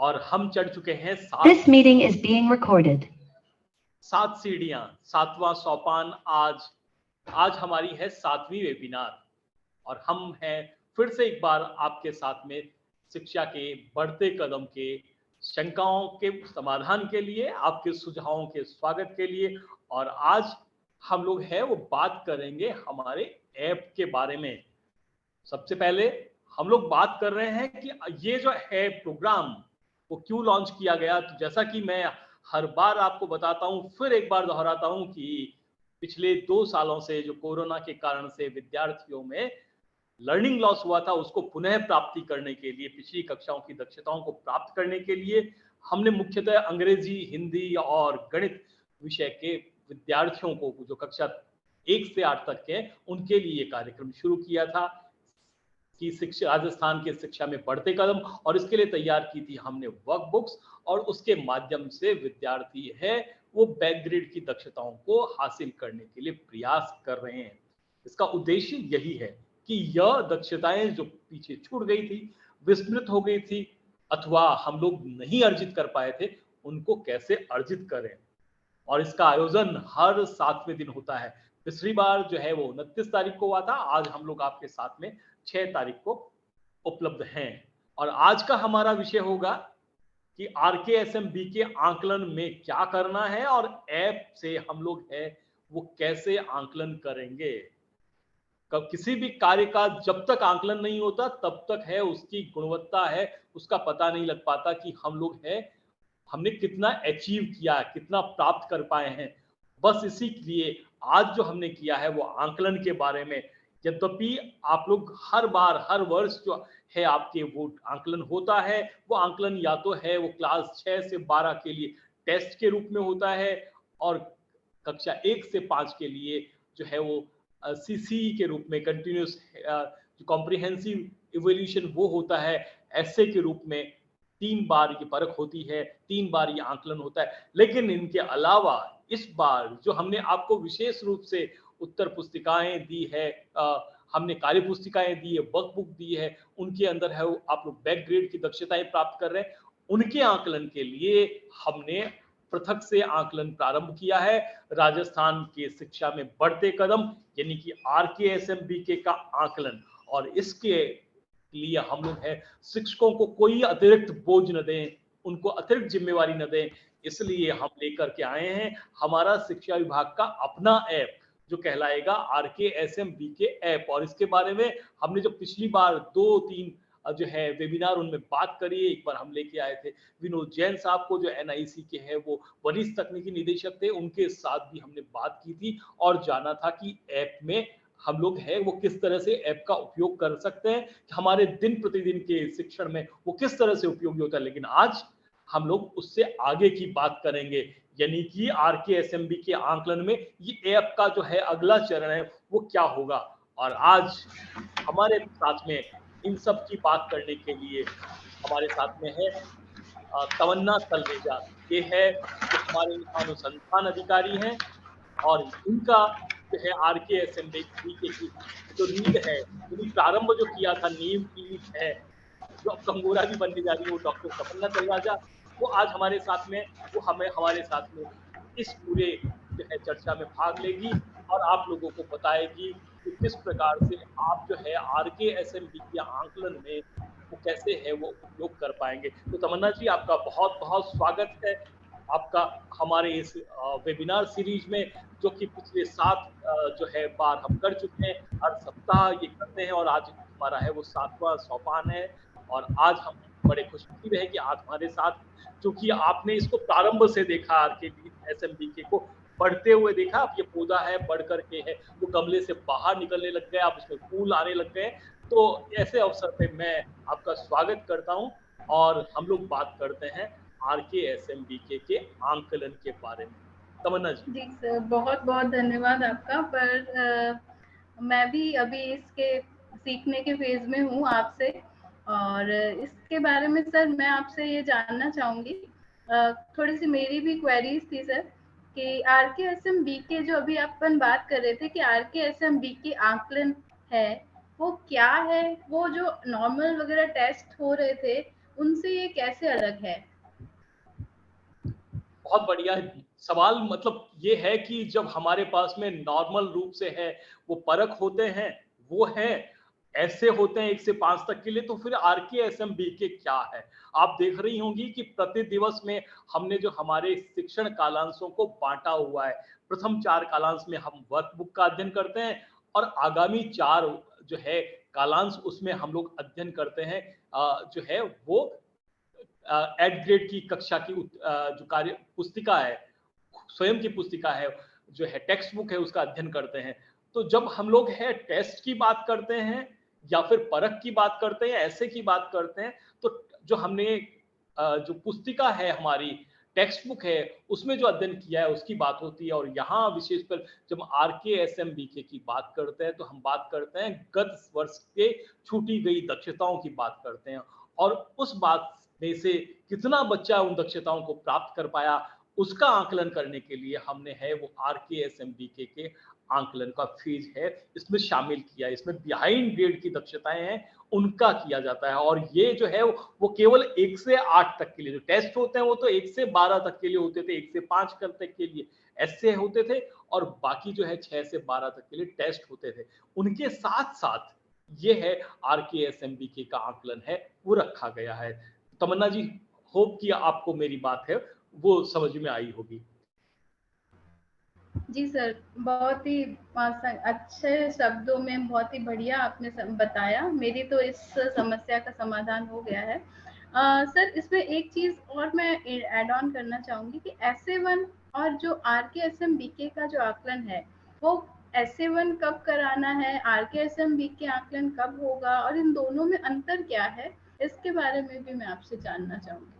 और हम चढ़ चुके हैं This meeting is being recorded. 7 सीढ़ियां, 7वां सोपान। आज हमारी है 7वीं वेबिनार और हम हैं फिर से एक बार आपके साथ में शिक्षा के बढ़ते कदम के शंकाओं के समाधान के लिए, आपके सुझावों के स्वागत के लिए। और आज हम लोग हैं वो बात करेंगे हमारे ऐप के बारे में। सबसे पहले हम लोग बात कर रहे हैं कि ये जो है प्रोग्राम वो क्यों लॉन्च किया गया। तो जैसा कि मैं हर बार आपको बताता हूं, फिर एक बार दोहराता हूं कि पिछले 2 सालों से जो कोरोना के कारण से विद्यार्थियों में लर्निंग लॉस हुआ था, उसको पुनः प्राप्ति करने के लिए, पिछली कक्षाओं की दक्षताओं को प्राप्त करने के लिए हमने मुख्यतः अंग्रेजी, हिंदी और गणित विषय के विद्यार्थियों को, जो कक्षा 1 से 8 तक के, उनके लिए कार्यक्रम शुरू किया था कि शिक्षा, राजस्थान के शिक्षा में बढ़ते कदम। और इसके लिए तैयार की थी हमने वर्कबुक्स और उसके माध्यम से विद्यार्थी है वो बैक ग्रेड की दक्षताओं को हासिल करने के लिए प्रयास कर रहे हैं। इसका उद्देश्य यही है कि यह दक्षताएं जो पीछे छूट गई थी, विस्मृत हो गई थी अथवा हम लोग नहीं अर्जित कर पाए थे, उनको कैसे अर्जित करें। और इसका आयोजन हर 7वें दिन होता है। पिछली बार जो है वो 29 तारीख को हुआ था। आज हम लोग आपके साथ में 6 तारीख को उपलब्ध हैं। और आज का हमारा विषय होगा कि RKSM-B के आंकलन में क्या करना है और ऐप से हम लोग है वो कैसे आंकलन करेंगे। कब किसी भी कार्य का जब तक आंकलन नहीं होता तब तक है उसकी गुणवत्ता है उसका पता नहीं लग पाता कि हम लोग है हमने कितना अचीव किया, कितना प्राप्त कर पाए हैं। बस इसी के लिए आज जो हमने किया है वो आंकलन के बारे में। यद्यपि आप लोग हर बार, हर वर्ष जो है आपके वो आंकलन होता है, वो आंकलन या तो है वो क्लास 6 से 12 के लिए टेस्ट के रूप में होता है और कक्षा 1 से 5 के लिए जो है वो CCE के रूप में, कंटिन्यूस जो कॉम्प्रिहेंसिव इवोल्यूशन, वो होता है। ऐसे के रूप में 3 बार की परख होती है, 3 बार ये आंकलन होता है। लेकिन इनके अलावा इस बार जो हमने आपको विशेष रूप से उत्तर पुस्तिकाएं दी है, हमने कार्य पुस्तिकाएं दी है, वर्कबुक दी है, उनके अंदर है आप लोग बैक ग्रेड की दक्षताएं प्राप्त कर रहे हैं। उनके आंकलन के लिए हमने पृथक से आंकलन प्रारंभ किया है। राजस्थान के शिक्षा में बढ़ते कदम यानी कि RKSM-B का आंकलन। और इसके लिए हम लोग है शिक्षकों को कोई अतिरिक्त बोझ न दें, उनको अतिरिक्त जिम्मेवारी न दें, इसलिए हम लेकर के आए हैं हमारा शिक्षा विभाग का अपना ऐप जो कहलाएगा RKSM-B के ऐप। और इसके बारे में हमने जो पिछली बार 2-3 जो है वेबिनार उनमें बात करी। एक बार हम लेके आए थे विनोद जैन साहब को, जो NIC के हैं, वो वरिष्ठ तकनीकी निदेशक थे, उनके साथ भी हमने बात की थी और जाना था कि ऐप में हम लोग है वो किस तरह से ऐप का उपयोग कर सकते हैं, हमारे दिन प्रतिदिन के शिक्षण में वो किस तरह से उपयोगी होता है। लेकिन आज हम लोग उससे आगे की बात करेंगे, यानी कि RKSM-B के आंकलन में ये ऐप का जो है अगला चरण है वो क्या होगा। और आज हमारे साथ में इन सब की बात करने के लिए हमारे साथ में है तमन्ना तलरेजा। ये है जो हमारे अनुसंधान अधिकारी हैं और इनका जो है RKSM-B की जो नींव है, प्रारंभ जो किया था, नींव की है जो अब कंगोरा भी बनने जा रही है, वो डॉक्टर तमन्ना तलरेजा, वो आज हमारे साथ में, वो हमारे साथ में इस पूरे जो है चर्चा में भाग लेगी और आप लोगों को बताएगी कि किस प्रकार से आप जो है RKSM-B के आंकलन में वो कैसे है वो उपयोग कर पाएंगे। तो तमन्ना जी, आपका बहुत बहुत स्वागत है आपका हमारे इस वेबिनार सीरीज में, जो कि पिछले 7 जो है बार हम कर चुके हैं, हर सप्ताह ये करते हैं और आज हमारा है वो 7वां सोपान है। और आज हम बड़े खुशनसीब है कि आज हमारे साथ, क्योंकि आपने इसको प्रारंभ से देखा, RKSM-B को बढ़ते हुए देखा। अब ये पौधा है, बढ़ करके है वो गमले से बाहर निकलने लग गया, अब उसमें फूल आने लग गए। तो ऐसे अवसर पे मैं आपका स्वागत करता हूं और हम लोग बात करते हैं RKSM-B के आंकलन के बारे में। तमन्ना जी। जी सर, बहुत बहुत धन्यवाद आपका। पर मैं भी अभी इसके सीखने के फेज में हूँ आपसे, और इसके बारे में सर मैं आपसे ये जानना चाहूंगी, थोड़ी सी मेरी भी क्वेरीज थी सर, कि RKSM-B के जो अभी अपन बात कर रहे थे कि RKSM-B के आंकलन है वो क्या है, वो जो नॉर्मल वगैरह टेस्ट हो रहे थे उनसे ये कैसे अलग है? बहुत बढ़िया सवाल। मतलब ये है कि जब हमारे पास में नॉर्मल रूप से है वो परख होते हैं, वो है ऐसे होते हैं 1 से 5 तक के लिए, तो फिर आरकेएसएम बीके क्या है? आप देख रही होंगी कि प्रति दिवस में हमने जो हमारे शिक्षण कालांशों को बांटा हुआ है, प्रथम 4 कालांश में हम वर्कबुक का अध्ययन करते हैं और आगामी 4 जो है कालांश उसमें हम लोग अध्ययन करते हैं जो है वो एट ग्रेड की कक्षा की जो कार्य पुस्तिका है, स्वयं की पुस्तिका है, जो है टेक्स्ट बुक है, उसका अध्ययन करते हैं। तो जब हम लोग है टेस्ट की बात करते हैं या फिर परख की बात करते हैं, ऐसे की बात करते हैं, तो जो हमने जो पुस्तिका है हमारी, टेक्स्ट बुक है, उसमें जो अध्ययन किया है उसकी बात होती है। और यहाँ विशेष कर जब आरकेएसएम बीके की बात करते हैं तो हम बात करते हैं गत वर्ष के छूटी गई दक्षताओं की बात करते हैं, और उस बात में से कितना बच्चा उन दक्षताओं को प्राप्त कर पाया उसका आकलन करने के लिए हमने है वो आरकेएसएमबीके के आकलन का फेज है इसमें शामिल किया। इसमें बिहाइंड ग्रेड की दक्षताएं हैं उनका किया जाता है, और ये जो है वो केवल 1 से 8 तक के लिए जो टेस्ट होते हैं वो तो 1 से 12 तक के लिए होते थे, 1 से 5 तक के लिए ऐसे होते थे, और बाकी जो है 6 से 12 तक के लिए टेस्ट होते थे। उनके साथ साथ ये है आरकेएसएमबीके का आकलन है वो रखा गया है। तमन्ना जी, होप कि आपको मेरी बात है वो समझ में आई होगी। जी सर, बहुत ही अच्छे शब्दों में बहुत ही बढ़िया आपने बताया। मेरी तो इस समस्या का समाधान हो गया है। सर, इसमें एक चीज और मैं ऐड ऑन करना चाहूंगी कि SA1 और जो आरकेएसएम बीके का जो आकलन है वो SA1 कब कराना है, आरकेएसएम बीके आकलन कब होगा और इन दोनों में अंतर क्या है, इसके बारे में भी मैं आपसे जानना चाहूंगी।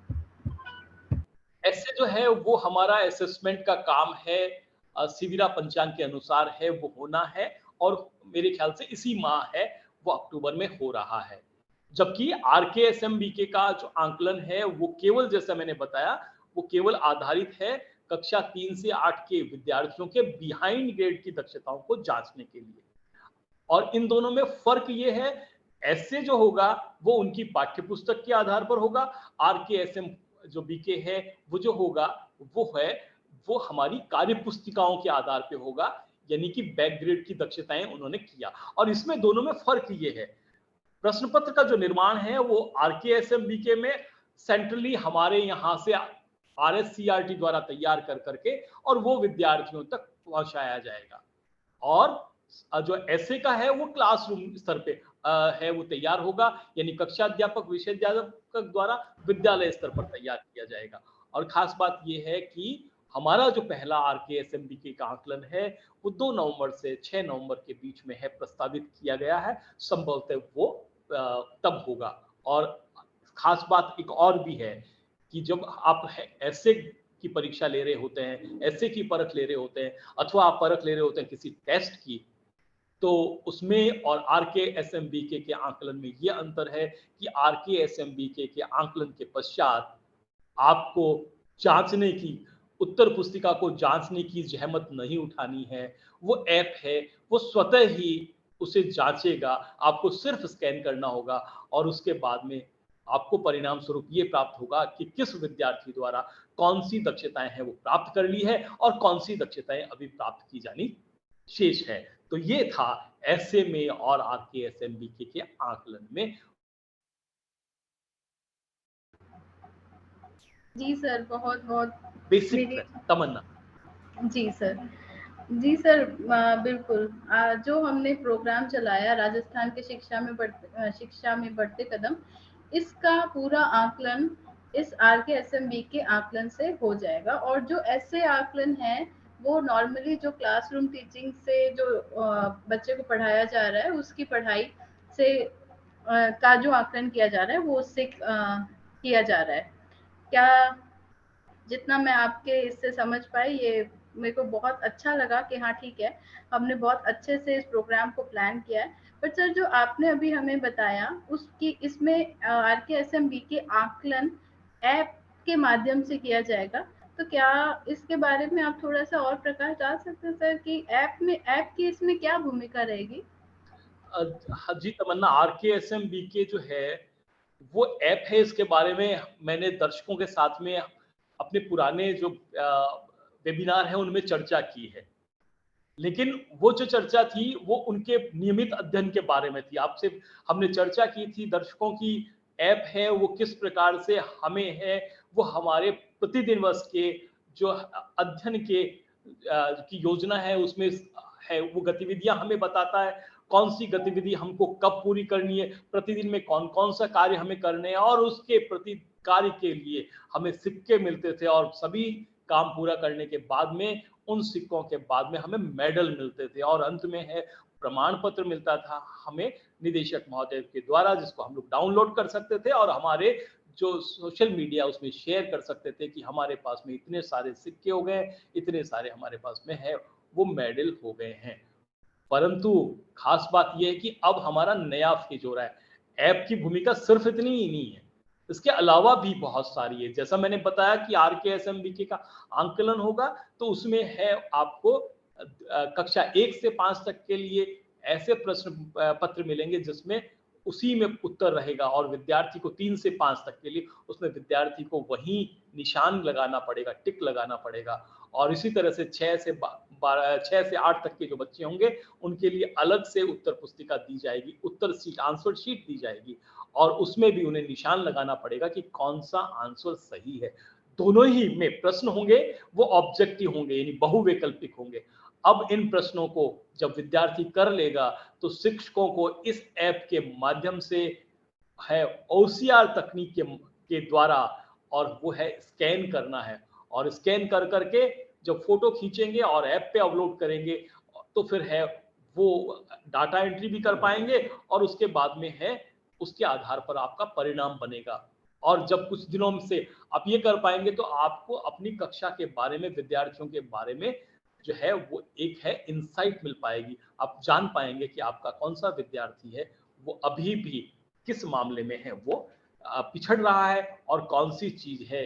ऐसे जो है वो हमारा असेसमेंट का काम है, सिविरा पंचांग के अनुसार है वो होना है, और मेरे ख्याल से इसी माह है वो अक्टूबर में हो रहा है। जबकि आरकेएसएमबीके का जो आंकलन है वो केवल, जैसा मैंने बताया, वो केवल आधारित है कक्षा 3 से 8 के विद्यार्थियों के बिहाइंड ग्रेड की दक्षताओं को जांचने के लिए। और इन दोनों में फर्क ये है, ऐसे जो होगा वो उनकी पाठ्य पुस्तक के आधार पर होगा, आरकेएसएम जो बीके है वो जो होगा वो है वो हमारी कार्य पुस्तिकाओं के आधार पे होगा, यानी कि बैक ग्रेड की दक्षताएं उन्होंने किया। और इसमें दोनों में फर्क ये है, प्रश्न पत्र का जो निर्माण है वो आरकेएसएम बीके में सेंट्रली हमारे यहाँ से आरएससीआरटी द्वारा तैयार कर करके और वो विद्यार्थियों तक पहुंचाया जाएगा। और जो ऐसे का है वो क्लासरूम स्तर पे है वो तैयार होगा, यानी कक्षा अध्यापक विषय अध्यापक द्वारा विद्यालय स्तर पर तैयार किया जाएगा। और खास बात ये है कि हमारा जो पहला आरकेएसएमबीके का आकलन है वो 2 नवंबर से 6 नवंबर के बीच में है प्रस्तावित किया गया है, संभवतः वो तब होगा। और खास बात एक और भी है कि जब आप ऐसे की परीक्षा ले रहे होते हैं, ऐसे की परख ले रहे होते हैं, अथवा आप परख ले रहे होते हैं किसी टेस्ट की, तो उसमें और आरकेएसएमबीके के आकलन में ये अंतर है कि आरकेएसएमबीके के आकलन के पश्चात आपको जांचने की, उत्तर पुस्तिका को जांचने की जहमत नहीं उठानी है। वो ऐप है वो स्वतः ही उसे जांचेगा, आपको सिर्फ स्कैन करना होगा और उसके बाद में आपको परिणाम स्वरूप ये प्राप्त होगा कि किस विद्यार्थी द्वारा कौन सी दक्षताएं हैं वो प्राप्त कर ली है और कौन सी दक्षताएं अभी प्राप्त की जानी शेष है। तो ये था ऐसे में और आरकेएसएमबीके के आकलन में। जी सर, बहुत बहुत बेसिक मेरी तमन्ना। जी सर। जी सर, बिल्कुल। जो हमने प्रोग्राम चलाया राजस्थान के शिक्षा में बढ़ते कदम, इसका पूरा आकलन इस आरकेएसएमबी के आकलन से हो जाएगा। और जो ऐसे आकलन है वो नॉर्मली जो क्लासरूम टीचिंग से जो बच्चे को पढ़ाया जा रहा है उसकी पढ़ाई से का जो आकलन किया जा रहा है वो उससे किया जा रहा है। क्या जितना मैं आपके इससे समझ पाई, ये मेरे को बहुत अच्छा लगा कि हाँ ठीक है, हमने बहुत अच्छे से इस प्रोग्राम को प्लान किया है। बट सर, जो आपने अभी हमें बताया उसकी इसमें आरकेएसएमबी के आकलन ऐप के माध्यम से किया जाएगा, तो क्या इसके बारे में आप थोड़ा सा और प्रकाश डाल सकते हैं सर कि ऐप की इसमें क्या भूमिका रहेगी? जी तमन्ना, आरकेएसएमबीके जो है वो ऐप है, इसके बारे में मैंने दर्शकों के साथ में अपने पुराने जो वेबिनार हैं उनमें चर्चा की है, लेकिन वो जो चर्चा थी वो उनके नियमित अध्ययन के बारे में थी। आपसे हमने चर्चा की थी दर्शकों की ऐप है वो किस प्रकार से हमें है वो हमारे प्रतिदिन वर्ष के जो अध्ययन के की योजना है उसमें है, वो गतिविधियां हमें बताता है कौन सी गतिविधि हमको कब पूरी करनी है, प्रतिदिन में कौन कौन सा कार्य हमें करने हैं, और उसके प्रति कार्य के लिए हमें सिक्के मिलते थे और सभी काम पूरा करने के बाद में उन सिक्कों के बाद में हमें मेडल मिलते थे और अंत में है प्रमाण पत्र मिलता था हमें निदेशक महोदय के द्वारा, जिसको हम लोग डाउनलोड कर सकते थे और हमारे जो सोशल मीडिया उसमें शेयर कर सकते थे कि हमारे पास में इतने सारे सिक्के हो गए, इतने सारे हमारे पास में है वो मेडल हो गए हैं। परंतु खास बात यह है कि अब हमारा नया फेज हो रहा है। ऐप की भूमिका सिर्फ इतनी ही नहीं है, इसके अलावा भी बहुत सारी है। जैसा मैंने बताया कि RKSMBK का आंकलन होगा तो उसमें है आपको कक्षा 1 से 5 तक के लिए ऐसे प्रश्न पत्र मिलेंगे जिसमें उसी में उत्तर रहेगा और विद्यार्थी को 3 से 5 तक के लिए उसमें विद्यार्थी को वही निशान लगाना पड़ेगा, टिक लगाना पड़ेगा। और इसी तरह से 6 से 8 तक के जो बच्चे होंगे उनके लिए अलग से उत्तर पुस्तिका दी जाएगी, उत्तर शीट, आंसर शीट दी जाएगी और उसमें भी उन्हें निशान लगाना पड़ेगा कि कौन सा आंसर सही है। दोनों ही में प्रश्न होंगे वो ऑब्जेक्टिव होंगे यानी बहुवैकल्पिक होंगे। अब इन प्रश्नों को जब विद्यार्थी कर लेगा तो शिक्षकों को इस ऐप के माध्यम से है OCR तकनीक के द्वारा और वो है स्कैन करना है और स्कैन कर करके जब फोटो खींचेंगे और ऐप पे अपलोड करेंगे तो फिर है वो डाटा एंट्री भी कर पाएंगे और उसके बाद में है उसके आधार पर आपका परिणाम बनेगा। और जब कुछ दिनों से आप ये कर पाएंगे तो आपको अपनी कक्षा के बारे में, विद्यार्थियों के बारे में जो है वो एक है इंसाइट मिल पाएगी। आप जान पाएंगे कि आपका कौन सा विद्यार्थी है वो अभी भी किस मामले में है वो पिछड़ रहा है और कौन सी चीज है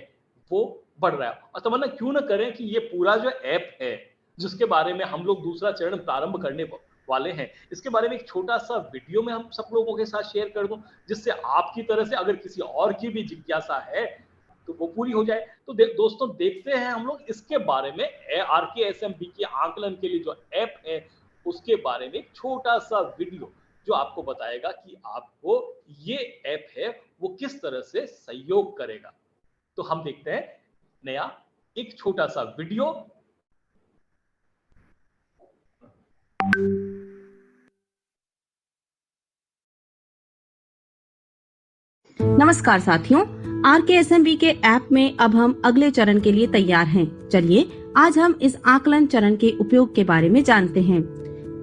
वो बढ़ रहा है। और तमन्ना क्यों ना करें कि ये पूरा जो ऐप है जिसके बारे में हम लोग दूसरा चरण प्रारंभ करने वाले हैं, इसके बारे में एक छोटा सा वीडियो में हम सब लोगों के साथ शेयर कर दूं, जिससे आपकी तरह से अगर किसी और की भी जिज्ञासा है तो वो पूरी हो जाए। तो दोस्तों देखते हैं हम लोग इसके बारे में RKSMBK आंकलन के लिए जो ऐप है उसके बारे में एक छोटा सा वीडियो जो आपको बताएगा कि आपको ये ऐप है वो किस तरह से सहयोग करेगा। तो हम देखते हैं नया एक छोटा सा वीडियो। नमस्कार साथियों, RKSMBK ऐप में अब हम अगले चरण के लिए तैयार हैं। चलिए आज हम इस आकलन चरण के उपयोग के बारे में जानते हैं।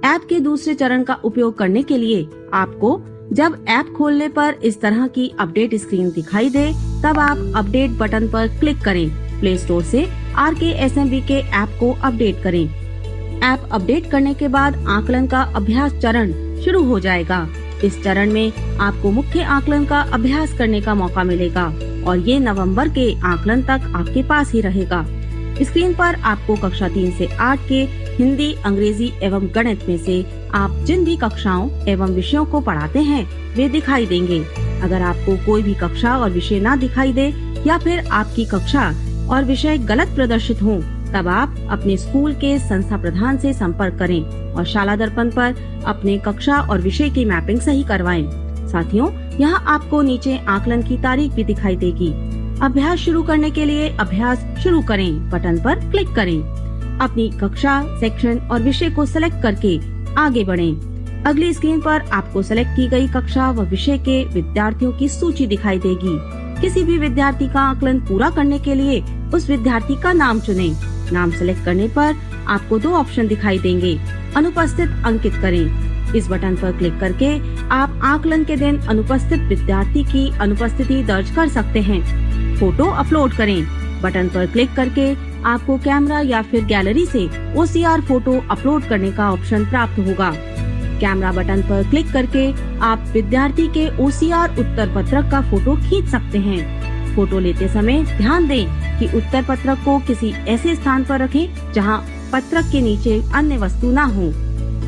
ऐप के दूसरे चरण का उपयोग करने के लिए आपको जब ऐप खोलने पर इस तरह की अपडेट स्क्रीन दिखाई दे तब आप अपडेट बटन पर क्लिक करें। प्ले स्टोर से RKSMBK ऐप को अपडेट करें। ऐप अपडेट करने के बाद आकलन का अभ्यास चरण शुरू हो जाएगा। इस चरण में आपको मुख्य आकलन का अभ्यास करने का मौका मिलेगा और ये नवंबर के आकलन तक आपके पास ही रहेगा। स्क्रीन पर आपको कक्षा 3 से 8 के हिंदी, अंग्रेजी एवं गणित में से आप जिन भी कक्षाओं एवं विषयों को पढ़ाते हैं वे दिखाई देंगे। अगर आपको कोई भी कक्षा और विषय ना दिखाई दे या फिर आपकी कक्षा और विषय गलत प्रदर्शित हों, तब आप अपने स्कूल के संस्था प्रधान से संपर्क करें और शाला दर्पण पर अपने कक्षा और विषय की मैपिंग सही करवाएं। साथियों, यहाँ आपको नीचे आकलन की तारीख भी दिखाई देगी। अभ्यास शुरू करने के लिए अभ्यास शुरू करें बटन पर क्लिक करें। अपनी कक्षा, सेक्शन और विषय को सेलेक्ट करके आगे बढ़ें। अगली स्क्रीन पर आपको सेलेक्ट की गई कक्षा व विषय के विद्यार्थियों की सूची दिखाई देगी। किसी भी विद्यार्थी का आकलन पूरा करने के लिए उस विद्यार्थी का नाम चुनें। नाम सेलेक्ट करने पर आपको 2 ऑप्शन दिखाई देंगे। अनुपस्थित अंकित करें। इस बटन पर क्लिक करके आप आकलन के दिन अनुपस्थित विद्यार्थी की अनुपस्थिति दर्ज कर सकते हैं। फोटो अपलोड करें। बटन पर क्लिक करके आपको कैमरा या फिर गैलरी से OCR फोटो अपलोड करने का ऑप्शन प्राप्त होगा। कैमरा बटन पर क्लिक करके आप विद्यार्थी के OCR उत्तर पत्रक का फोटो खींच सकते हैं। फोटो लेते समय ध्यान दें कि उत्तर पत्रक को किसी ऐसे स्थान पर रखें जहां पत्रक के नीचे अन्य वस्तु ना हो।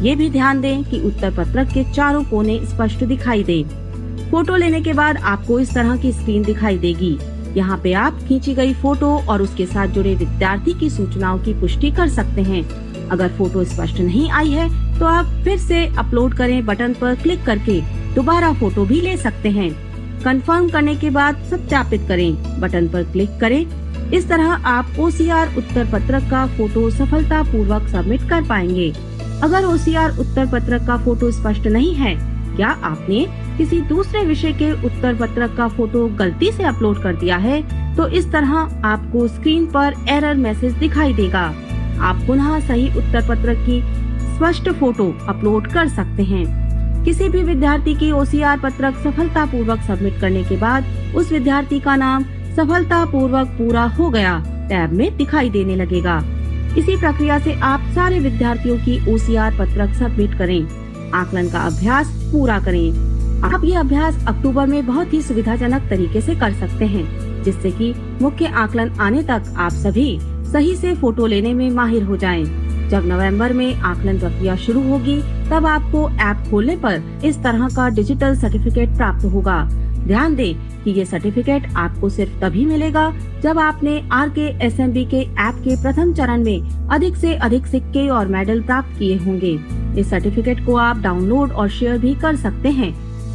ये भी ध्यान दें कि उत्तर पत्रक के चारों कोने स्पष्ट दिखाई दे। फोटो लेने के बाद आपको इस तरह की स्क्रीन दिखाई देगी। यहाँ पे आप खींची गई फोटो और उसके साथ जुड़े विद्यार्थी की सूचनाओं की पुष्टि कर सकते हैं। अगर फोटो स्पष्ट नहीं आई है तो आप फिर से अपलोड करें बटन पर क्लिक करके दोबारा फोटो भी ले सकते हैं। कंफर्म करने के बाद सत्यापित करें बटन पर क्लिक करें। इस तरह आप OCR उत्तर पत्रक का फोटो सफलतापूर्वक सबमिट कर पाएंगे। अगर OCR उत्तर पत्रक का फोटो स्पष्ट नहीं है या आपने किसी दूसरे विषय के उत्तर पत्रक का फोटो गलती से अपलोड कर दिया है तो इस तरह आपको स्क्रीन पर एरर मैसेज दिखाई देगा। आप पुनः सही उत्तर पत्रक की स्पष्ट फोटो अपलोड कर सकते हैं। किसी भी विद्यार्थी की OCR पत्रक सफलतापूर्वक सबमिट करने के बाद उस विद्यार्थी का नाम सफलतापूर्वक पूरा हो गया टैब में दिखाई देने लगेगा। इसी प्रक्रिया से आप सारे विद्यार्थियों की OCR पत्रक सबमिट करें। आकलन का अभ्यास पूरा करें। आप ये अभ्यास अक्टूबर में बहुत ही सुविधाजनक तरीके से कर सकते हैं, जिससे कि मुख्य आकलन आने तक आप सभी सही से फोटो लेने में माहिर हो जाएं। जब नवंबर में आकलन प्रक्रिया शुरू होगी तब आपको ऐप खोलने पर इस तरह का डिजिटल सर्टिफिकेट प्राप्त होगा। ध्यान दें कि ये सर्टिफिकेट आपको सिर्फ तभी मिलेगा जब आपने RKSMB के ऐप के प्रथम चरण में अधिक से अधिक सिक्के और मेडल प्राप्त किए होंगे। इस सर्टिफिकेट को आप डाउनलोड और शेयर भी कर सकते हैं।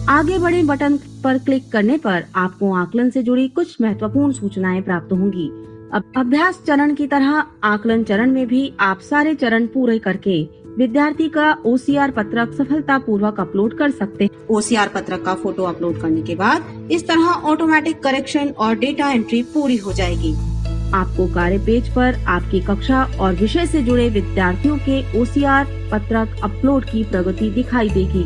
आगे बढ़े बटन पर क्लिक करने पर आपको आकलन से जुड़ी कुछ महत्वपूर्ण सूचनाएं प्राप्त होंगी। अब अभ्यास चरण की तरह आकलन चरण में भी आप सारे चरण पूरे करके विद्यार्थी का OCR पत्रक सफलतापूर्वक अपलोड कर सकते हैं। OCR पत्रक का फोटो अपलोड करने के बाद इस तरह ऑटोमेटिक करेक्शन और डेटा एंट्री पूरी हो जाएगी। आपको कार्य पेज पर आपकी कक्षा और विषय से जुड़े विद्यार्थियों के OCR पत्रक अपलोड की प्रगति दिखाई देगी।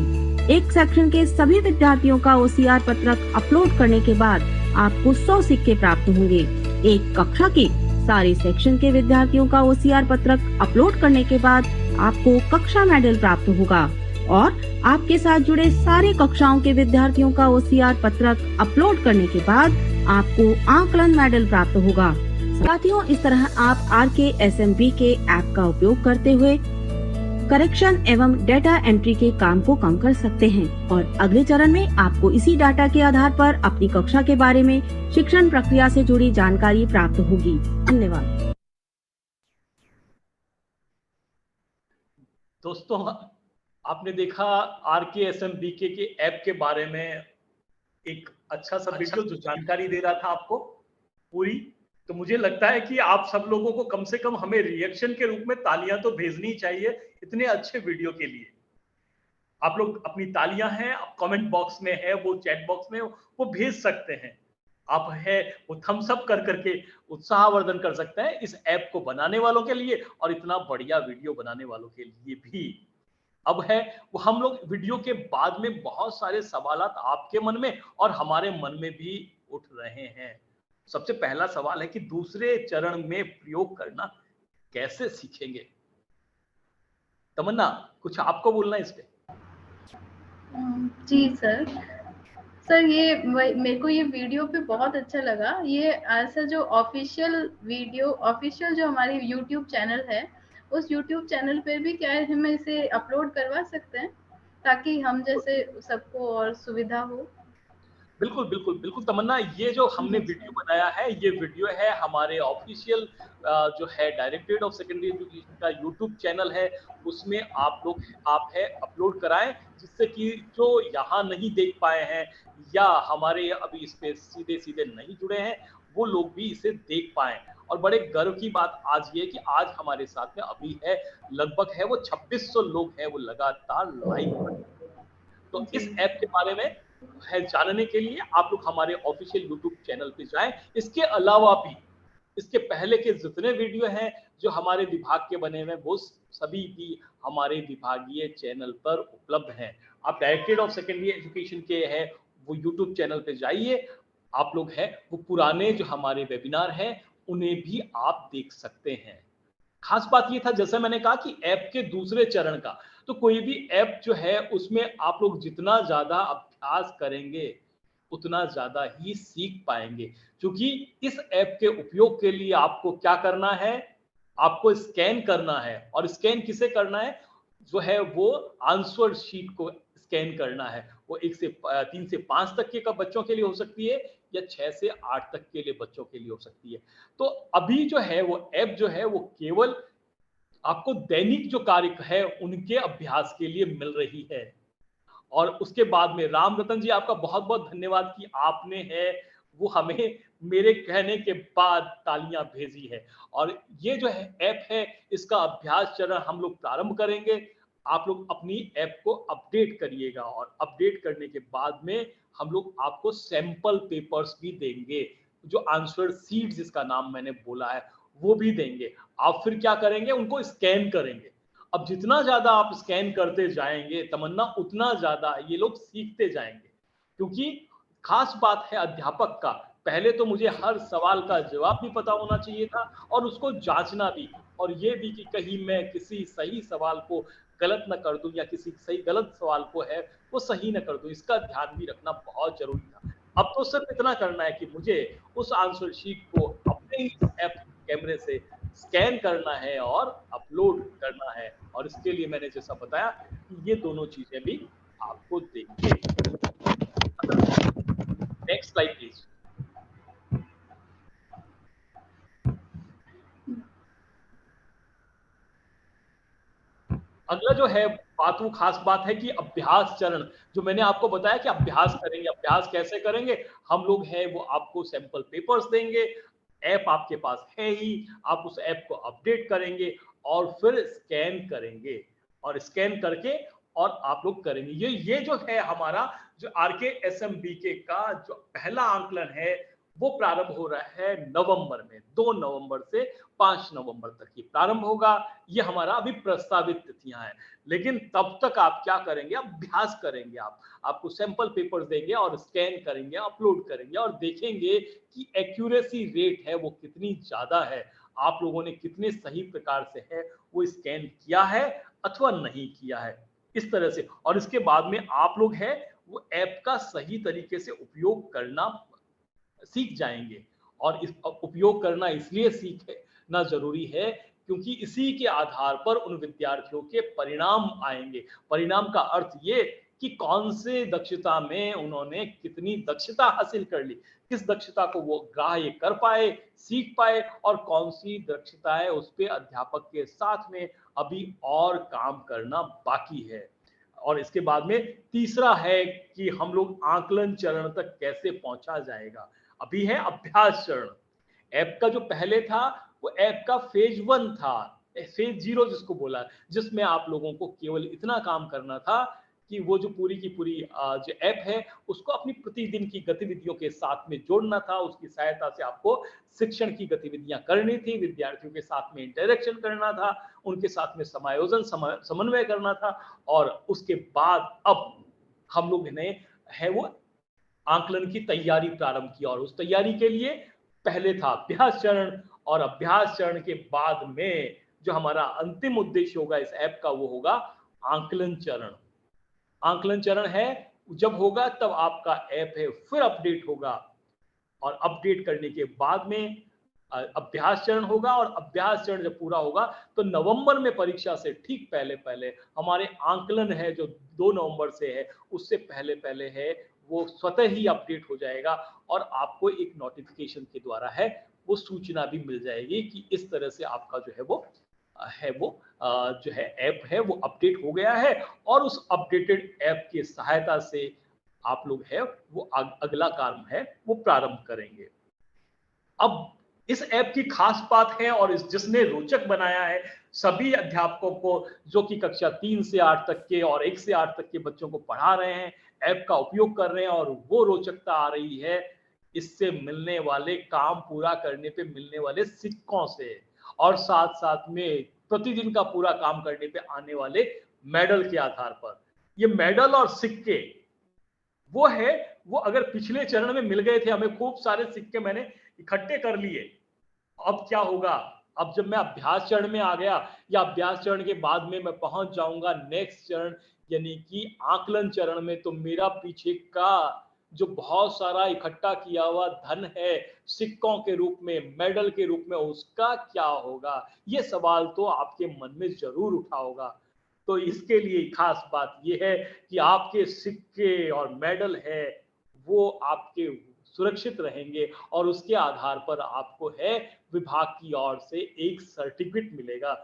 एक सेक्शन के सभी विद्यार्थियों का OCR पत्रक अपलोड करने के बाद आपको 100 सिक्के प्राप्त होंगे। एक कक्षा के सारे सेक्शन के विद्यार्थियों का OCR पत्रक अपलोड करने के बाद आपको कक्षा मेडल प्राप्त होगा और आपके साथ जुड़े सारे कक्षाओं के विद्यार्थियों का OCR पत्रक अपलोड करने के बाद आपको आकलन मेडल प्राप्त होगा। साथियों, इस तरह आप RKSMB के ऐप का उपयोग करते हुए करेक्शन एवं डेटा एंट्री के काम को कम कर सकते हैं और अगले चरण में आपको इसी डाटा के आधार पर अपनी कक्षा के बारे में शिक्षण प्रक्रिया से जुड़ी जानकारी प्राप्त होगी। धन्यवाद। दोस्तों, आपने देखा RKSMB के ऐप के बारे में एक अच्छा सा वीडियो जो जानकारी दे रहा था आपको पूरी। तो मुझे लगता है कि आप सब लोगों को कम से कम हमें रिएक्शन के रूप में तालियां तो भेजनी चाहिए इतने अच्छे वीडियो के लिए। आप लोग अपनी तालियां हैं कमेंट बॉक्स में है, वो चैट बॉक्स में वो भेज सकते हैं। आप है वो थम्स अप कर करके उत्साहवर्धन कर सकते हैं इस ऐप को बनाने वालों के लिए और इतना बढ़िया वीडियो बनाने वालों के लिए भी। अब है वो हम लोग वीडियो के बाद में बहुत सारे सवालात आपके मन में और हमारे मन में भी उठ रहे हैं। सबसे पहला सवाल है कि दूसरे चरण में प्रयोग करना कैसे सीखेंगे? तमन्ना, कुछ आपको बोलना है इस पे? जी सर, ये मेरे को ये वीडियो पे बहुत अच्छा लगा। ये ऐसा जो ऑफिशियल जो हमारी YouTube चैनल है, उस YouTube चैनल पे भी क्या है हम इसे अपलोड करवा सकते हैं ताकि हम जैसे सबको और सुविधा हो। बिल्कुल बिल्कुल बिल्कुल तमन्ना, ये जो हमने वीडियो बनाया है ये वीडियो है हमारे ऑफिशियल जो है डायरेक्टरेट ऑफ सेकेंडरी एजुकेशन का यूट्यूब चैनल है, उसमें आप है अपलोड कराएं जिससे कि जो यहाँ नहीं देख पाए हैं या हमारे अभी इस पे सीधे नहीं जुड़े हैं वो लोग भी इसे देख पाएं। और बड़े गर्व की बात आज ये कि आज हमारे साथ में अभी है लगभग है वो 2600 लोग हैं वो लगातार लाइव। तो इस ऐप के बारे में है जानने के लिए आप लोग हमारे ऑफिशियल यूट्यूब चैनल पे जाएं। इसके अलावा भी इसके पहले के जितने वीडियो हैं जो हमारे विभाग के बने हुए वो सभी भी हमारे विभागीय चैनल पर उपलब्ध हैं। आप डायरेक्टरेट ऑफ सेकेंडरी एजुकेशन के है वो यूट्यूब चैनल पे जाइए, आप लोग है वो पुराने जो हमारे वेबिनार हैं उन्हें भी आप देख सकते हैं। खास बात ये था जैसे मैंने कहा कि ऐप के दूसरे चरण का, तो कोई भी ऐप जो है उसमें आप लोग जितना ज्यादा अभ्यास करेंगे उतना ज्यादा ही सीख पाएंगे, क्योंकि इस ऐप के उपयोग के लिए आपको क्या करना है, आपको स्कैन करना है। और स्कैन किसे करना है, जो है वो आंसर शीट को स्कैन करना है। वो 3 से 5 तक के का बच्चों के लिए हो सकती है या 6 से 8 तक के लिए बच्चों के लिए हो सकती है। तो अभी जो है वो ऐप जो है वो केवल आपको दैनिक जो कार्य है उनके अभ्यास के लिए मिल रही है। और उसके बाद में राम रतन जी आपका बहुत-बहुत धन्यवाद कि आपने है वो हमें मेरे कहने के बाद तालियां भेजी है। और ये जो है ऐप है इसका अभ्यास चरण हम लोग प्रारंभ करेंगे। आप लोग अपनी ऐप को अपडेट करिएगा और अपडेट करने के बाद में हम लोग आपको सैंपल पेपर्स भी देंगे। जो आंसर शीट जिसका नाम मैंने बोला है वो भी देंगे। आप फिर क्या करेंगे उनको स्कैन करेंगे। अब जितना ज्यादा आप स्कैन करते जाएंगे तमन्ना उतना ज्यादा ये लोग सीखते जाएंगे। क्योंकि खास बात है अध्यापक का, पहले तो मुझे हर सवाल का जवाब भी पता होना चाहिए था और उसको जांचना भी, और ये भी कि कहीं मैं किसी सही सवाल को गलत न कर दूं या किसी सही गलत सवाल को है वो सही न कर दूं, इसका ध्यान भी रखना बहुत जरूरी था। अब तो सिर्फ इतना करना है कि मुझे उस आंसर शीट को अपने ही ऐप कैमरे से स्कैन करना है और अपलोड करना है। और इसके लिए मैंने जैसा बताया कि ये दोनों चीजें भी आपको देंगे। Next slide please. अगला जो है बात वो खास बात है कि अभ्यास चरण, जो मैंने आपको बताया कि अभ्यास करेंगे। अभ्यास कैसे करेंगे? हम लोग हैं वो आपको सैंपल पेपर्स देंगे, ऐप आपके पास है ही, आप उस ऐप को अपडेट करेंगे और फिर स्कैन करेंगे और स्कैन करके और आप लोग करेंगे। ये जो है हमारा जो RKSMBK का जो पहला आंकलन है वो प्रारंभ हो रहा है नवंबर में, 2 नवंबर से 5 नवंबर तक ये प्रारंभ होगा। ये हमारा अभी प्रस्तावित तिथियां हैं, लेकिन तब तक आप क्या करेंगे? अभ्यास करेंगे। आपको सैंपल पेपर्स देंगे और स्कैन करेंगे, अपलोड करेंगे और देखेंगे कि एक्यूरेसी रेट है वो कितनी ज्यादा है, आप लोगों ने कितने सही प्रकार से है वो स्कैन किया है अथवा नहीं किया है, इस तरह से। और इसके बाद में आप लोग है वो ऐप का सही तरीके से उपयोग करना सीख जाएंगे। और इस उपयोग करना इसलिए सीखना जरूरी है क्योंकि इसी के आधार पर उन विद्यार्थियों के परिणाम आएंगे। परिणाम का अर्थ ये कि कौन से दक्षता में उन्होंने कितनी दक्षता हासिल कर ली, किस दक्षता को वो ग्राह्य कर पाए, सीख पाए, और कौन सी दक्षता है उस पे अध्यापक के साथ में अभी और काम करना बाकी है। और इसके बाद में तीसरा है कि हम लोग आकलन चरण तक कैसे पहुंचा जाएगा। अभी है अभ्यास चरण। ऐप का जो पहले था वो ऐप का फेज 1 था, फेज 0 जिसको बोला, जिसमें आप लोगों को केवल इतना काम करना था कि वो जो पूरी की पूरी जो ऐप है उसको अपनी प्रतिदिन की गतिविधियों के साथ में जोड़ना था। उसकी सहायता से आपको शिक्षण की गतिविधियां करनी थी, विद्यार्थियों के साथ में इंटरेक्शन करना था, उनके साथ में समायोजन समन्वय करना था। और उसके बाद अब हम लोग ने है वो आकलन की तैयारी प्रारंभ की, और उस तैयारी के लिए पहले था अभ्यास चरण, और अभ्यास चरण के बाद में जो हमारा अंतिम उद्देश्य होगा इस ऐप का वो होगा आकलन चरण। आकलन चरण है जब होगा तब आपका ऐप है फिर अपडेट होगा, और अपडेट करने के बाद में अभ्यास चरण होगा, और अभ्यास चरण जब पूरा होगा तो नवंबर में परीक्षा से ठीक पहले पहले हमारे आकलन है जो 2 नवंबर से है उससे पहले पहले है वो स्वतः ही अपडेट हो जाएगा, और आपको एक नोटिफिकेशन के द्वारा है वो सूचना भी मिल जाएगी कि इस तरह से आपका जो है वो जो है ऐप है वो अपडेट हो गया है। और उस अपडेटेड ऐप की सहायता से आप लोग है वो अगला काम है वो प्रारंभ करेंगे। अब इस ऐप की खास बात है और जिसने रोचक बनाया है सभी अध्यापकों को जो कि कक्षा 3 से 8 तक के और 1 से 8 तक के बच्चों को पढ़ा रहे हैं, ऐप का उपयोग कर रहे हैं, और वो रोचकता आ रही है इससे मिलने वाले काम पूरा करने पे मिलने वाले सिक्कों से, और साथ साथ में प्रतिदिन का पूरा काम करने पे आने वाले मेडल के आधार पर। ये मेडल और सिक्के वो है वो अगर पिछले चरण में मिल गए थे हमें, खूब सारे सिक्के मैंने इकट्ठे कर लिए, अब क्या होगा? अब जब मैं अभ्यास चरण में आ गया या अभ्यास चरण के बाद में मैं पहुंच जाऊंगा नेक्स्ट चरण यानी कि आकलन चरण में, तो मेरा पीछे का जो बहुत सारा इकट्ठा किया हुआ धन है सिक्कों के रूप में, मेडल के रूप में, उसका क्या होगा? ये सवाल तो आपके मन में जरूर उठा होगा। तो इसके लिए खास बात यह है कि आपके सिक्के और मेडल है वो आपके सुरक्षित रहेंगे और उसके आधार पर आपको है विभाग की ओर से एक सर्टिफिकेट मिलेगा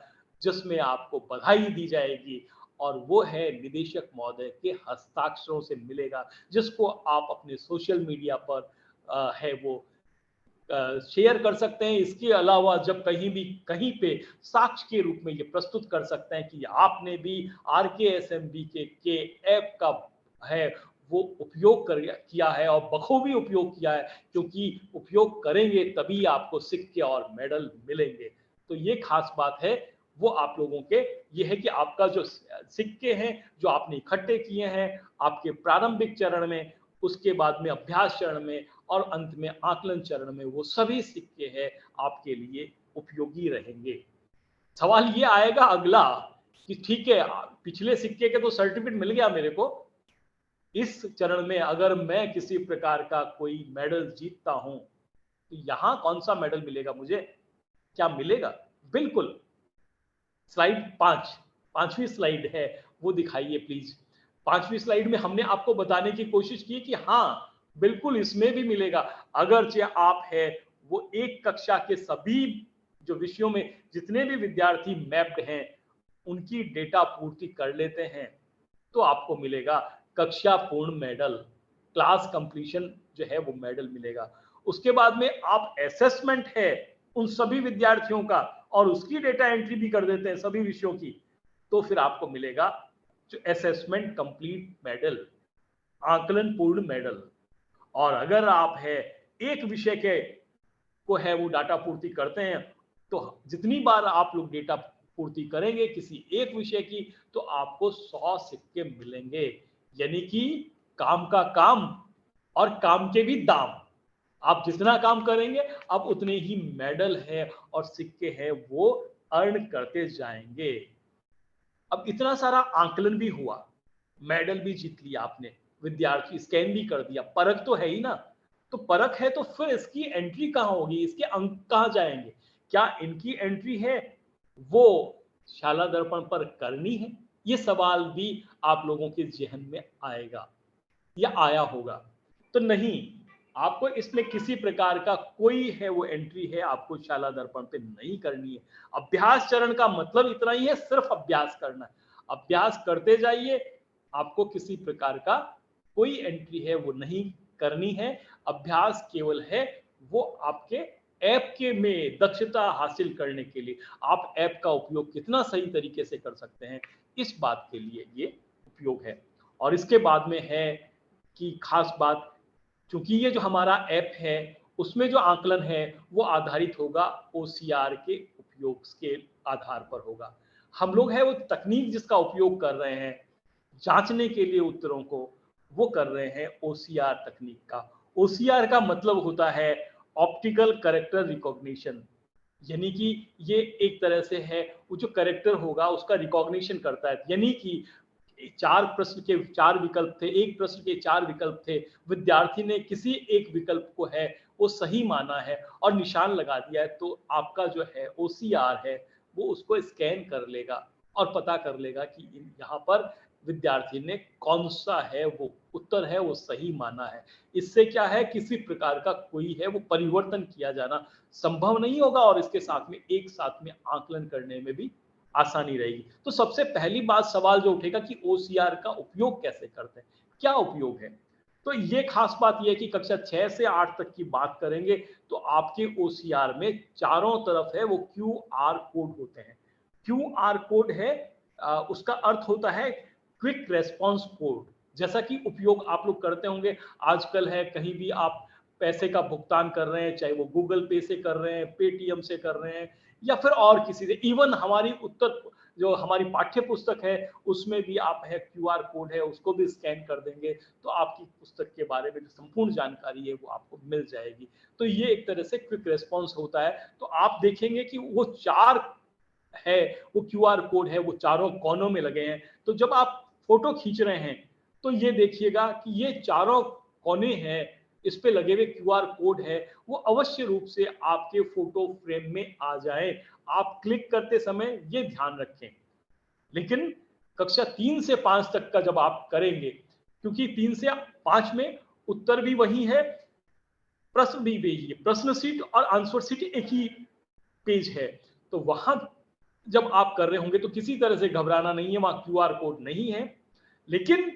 जिसमें आपको बधाई दी जाएगी और वो है निदेशक महोदय के हस्ताक्षरों से मिलेगा, जिसको आप अपने सोशल मीडिया पर है वो शेयर कर सकते हैं। इसके अलावा जब कहीं पे साक्ष्य के रूप में ये प्रस्तुत कर सकते हैं कि आपने भी RKSMB के ऐप का है वो उपयोग किया है और बखूबी उपयोग किया है, क्योंकि उपयोग करेंगे तभी आपको सिक्के और मेडल मिलेंगे। तो ये खास बात है वो आप लोगों के ये है कि आपका जो सिक्के हैं जो आपने इकट्ठे किए हैं आपके प्रारंभिक चरण में, उसके बाद में अभ्यास चरण में और अंत में आकलन चरण में, वो सभी सिक्के हैं आपके लिए उपयोगी रहेंगे। सवाल ये आएगा अगला कि ठीक है पिछले सिक्के के तो सर्टिफिकेट मिल गया मेरे को, इस चरण में अगर मैं किसी प्रकार का कोई मेडल जीतता हूं तो यहां कौन सा मेडल मिलेगा मुझे, क्या मिलेगा? बिल्कुल स्लाइड 5वीं स्लाइड है वो दिखाइए प्लीज। 5वीं स्लाइड में हमने आपको बताने की कोशिश की कि हाँ बिल्कुल इसमें भी मिलेगा, अगरचे आप है वो एक कक्षा के सभी जो विषयों में जितने भी विद्यार्थी मैप्ड हैं उनकी डेटा पूर्ति कर लेते हैं तो आपको मिलेगा कक्षा पूर्ण मेडल, क्लास कंप्लीशन जो है वो मेडल मिलेगा। उसके बाद में आप असेसमेंट है उन सभी विद्यार्थियों का और उसकी डेटा एंट्री भी कर देते हैं सभी विषयों की, तो फिर आपको मिलेगा जो असेसमेंट कंप्लीट मेडल, आकलन पूर्ण मेडल। और अगर आप है एक विषय के को है वो डाटा पूर्ति करते हैं तो जितनी बार आप लोग डेटा पूर्ति करेंगे किसी एक विषय की तो आपको 100 सिक्के मिलेंगे, यानी कि काम का काम और काम के भी दाम। आप जितना काम करेंगे आप उतने ही मेडल है और सिक्के हैं वो अर्न करते जाएंगे। अब इतना सारा आकलन भी हुआ, मेडल भी जीत लिया आपने, विद्यार्थी स्कैन भी कर दिया, परख तो है ही ना, तो परख है तो फिर इसकी एंट्री कहाँ होगी, इसके अंक कहाँ जाएंगे, क्या इनकी एंट्री है वो शाला दर्पण पर करनी है? ये सवाल भी आप लोगों के जहन में आएगा या आया होगा। तो नहीं, आपको इसमें किसी प्रकार का कोई है वो एंट्री है आपको शाला दर्पण पे नहीं करनी है। अभ्यास चरण का मतलब इतना ही है, सिर्फ अभ्यास करना है, अभ्यास करते जाइए, आपको किसी प्रकार का कोई एंट्री है वो नहीं करनी है। अभ्यास केवल है वो आपके ऐप के में दक्षता हासिल करने के लिए, आप ऐप का उपयोग कितना सही तरीके से कर सकते हैं इस बात के लिए ये उपयोग है। और इसके बाद में है कि खास बात, क्योंकि ये जो हमारा ऐप है उसमें जो आकलन है वो आधारित होगा OCR के उपयोग के आधार पर होगा। हम लोग है वो तकनीक जिसका उपयोग कर रहे हैं जांचने के लिए उत्तरों को, वो कर रहे हैं OCR तकनीक का। OCR का मतलब होता है ऑप्टिकल कैरेक्टर रिकॉग्निशन, यानी कि ये एक तरह से है वो जो कैरेक्टर होगा उसका रिकॉग्निशन करता है, यानी कि 4 प्रश्न के 4 विकल्प थे, एक प्रश्न के 4 विकल्प थे, विद्यार्थी ने किसी एक विकल्प को है वो सही माना है और निशान लगा दिया है, तो आपका जो है OCR है वो उसको स्कैन कर लेगा और पता कर लेगा कि यहाँ पर विद्यार्थी ने कौन सा है वो उत्तर है वो सही माना है। इससे क्या है, किसी प्रकार का कोई है वो परिवर्तन किया जाना संभव नहीं होगा और इसके साथ में एक साथ में आकलन करने में भी आसानी रहेगी। तो सबसे पहली बात सवाल जो उठेगा कि OCR का उपयोग कैसे करते हैं, क्या उपयोग है? तो ये खास बात ये है कि कक्षा 6 से 8 तक की बात करेंगे तो आपके OCR में चारों तरफ है वो QR कोड होते हैं। QR कोड है उसका अर्थ होता है क्विक रेस्पॉन्स कोड, जैसा कि उपयोग आप लोग करते होंगे आजकल है, कहीं भी आप पैसे का भुगतान कर रहे हैं, चाहे वो गूगल पे से कर रहे हैं, पेटीएम से कर रहे हैं या फिर और किसी से, इवन हमारी जो हमारी पाठ्य पुस्तक है उसमें भी आप है QR कोड है उसको भी स्कैन कर देंगे तो आपकी पुस्तक के बारे में जो संपूर्ण जानकारी है वो आपको मिल जाएगी। तो ये एक तरह से क्विक रेस्पॉन्स होता है। तो आप देखेंगे कि वो 4 है वो QR कोड है वो चारों कोनों में लगे हैं। तो जब आप फोटो खींच रहे हैं तो ये देखिएगा कि ये चारों कोने हैं, इस पे लगे हुए QR कोड है वो अवश्य रूप से आपके फोटो फ्रेम में आ जाए। आप क्लिक करते समय ये ध्यान रखें। लेकिन कक्षा 3 से 5 तक का जब आप करेंगे, क्योंकि 3 से 5 में उत्तर भी वही है, प्रश्न भी वही है, प्रश्न सीट और आंसर सीट एक ही पेज है। तो वहां जब आप कर रहे होंगे तो किसी तरह से घबराना नहीं है, वहां क्यूआर कोड नहीं है, लेकिन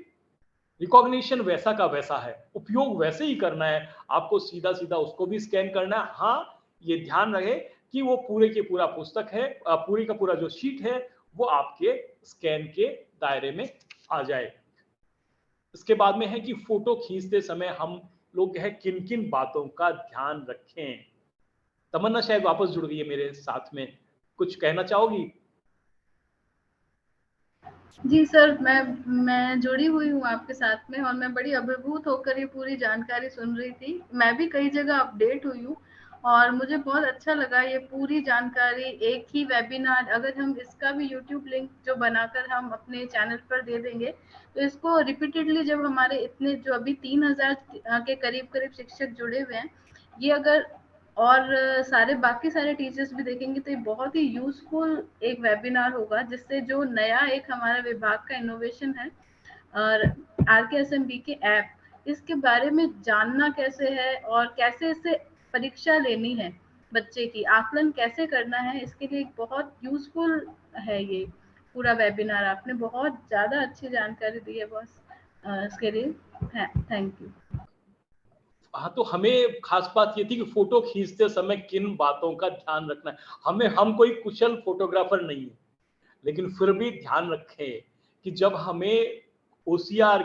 रिकॉग्निशन वैसा का वैसा है, उपयोग वैसे ही करना है, आपको सीधा सीधा उसको भी स्कैन करना है। हाँ, ये ध्यान रहे कि वो पूरे के पूरा पुस्तक है, पूरी का पूरा जो शीट है वो आपके स्कैन के दायरे में आ जाए। इसके बाद में है कि फोटो खींचते समय हम लोग है किन किन बातों का ध्यान रखें। तमन्ना शायद वापस जुड़ गई है मेरे साथ में, कुछ कहना चाहोगी? जी सर, मैं जुड़ी हुई हूँ आपके साथ में, और मैं बड़ी अभिभूत होकर ये पूरी जानकारी सुन रही थी। मैं भी कई जगह अपडेट हुई हूँ और मुझे बहुत अच्छा लगा ये पूरी जानकारी एक ही वेबिनार। अगर हम इसका भी यूट्यूब लिंक जो बनाकर हम अपने चैनल पर दे देंगे, तो इसको रिपीटेडली जब हमारे इतने जो अभी 3000 के करीब करीब शिक्षक जुड़े हुए हैं, ये अगर और सारे बाकी सारे टीचर्स भी देखेंगे, तो ये बहुत ही यूजफुल एक वेबिनार होगा, जिससे जो नया एक हमारा विभाग का इनोवेशन है और RKSMB के ऐप, इसके बारे में जानना कैसे है और कैसे इससे परीक्षा लेनी है, बच्चे की आकलन कैसे करना है, इसके लिए बहुत यूजफुल है ये पूरा वेबिनार। आपने बहुत ज्यादा अच्छी जानकारी दी है बॉस, इसके लिए थैंक यू। हाँ, तो हमें खास बात ये थी कि फोटो खींचते समय किन बातों का ध्यान रखना है। हम कोई कुशल फोटोग्राफर नहीं है, लेकिन फिर भी ध्यान रखें कि जब हमें OCR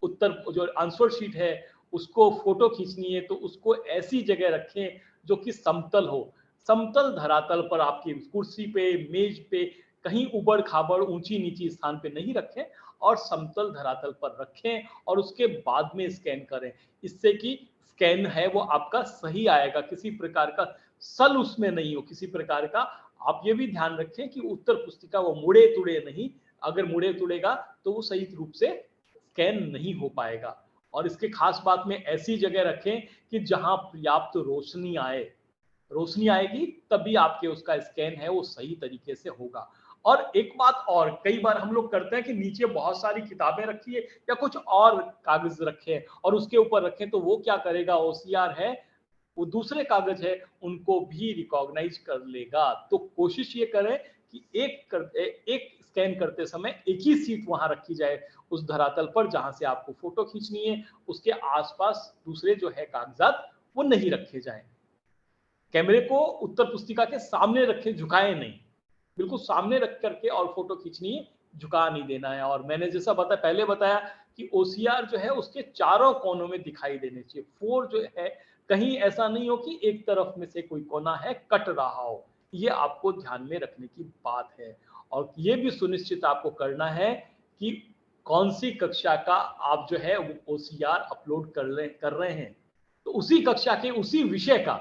उत्तर जो आंसर शीट है उसको फोटो खींचनी है, तो उसको ऐसी जगह रखें जो कि समतल हो। समतल धरातल पर, आपकी कुर्सी पे, मेज पे, कहीं उबड़ खाबड़ ऊंची नीची स्थान पे नहीं रखें, और समतल धरातल पर रखें और उसके बाद में स्कैन करें। इससे कि स्कैन है वो आपका सही आएगा, किसी प्रकार का सल उसमें नहीं हो, किसी प्रकार का। आप ये भी ध्यान रखें कि उत्तर पुस्तिका वो मुड़े तुड़े नहीं, अगर मुड़े तुड़ेगा तो वो सही रूप से स्कैन नहीं हो पाएगा। और इसके खास बात में ऐसी जगह रखें कि जहां पर्याप्त रोशनी आए, रोशनी आएगी तभी आपके उसका स्कैन है वो सही तरीके से होगा। और एक बात और, कई बार हम लोग करते हैं कि नीचे बहुत सारी किताबें रखी है या कुछ और कागज रखे और उसके ऊपर रखें, तो वो क्या करेगा, OCR है वो दूसरे कागज है उनको भी रिकॉग्नाइज कर लेगा। तो कोशिश ये करें कि एक स्कैन करते समय एक ही सीट वहां रखी जाए उस धरातल पर जहां से आपको फोटो खींचनी है, उसके आसपास दूसरे जो है कागजात वो नहीं रखे जाएं। कैमरे को उत्तर पुस्तिका के सामने रखें, झुकाए नहीं, बिल्कुल सामने रख करके और फोटो खींचनी है, झुका नहीं देना है। और मैंने जैसा पहले बताया कि OCR जो है उसके चारों कोनों में दिखाई देने चाहिए। 4 जो है कहीं ऐसा नहीं हो कि एक तरफ में से कोई कोना है कट रहा हो, ये आपको ध्यान में रखने की बात है। और ये भी सुनिश्चित आपको करना है कि कौन सी कक्षा का आप जो है वो OCR अपलोड कर रहे हैं, तो उसी कक्षा के उसी विषय का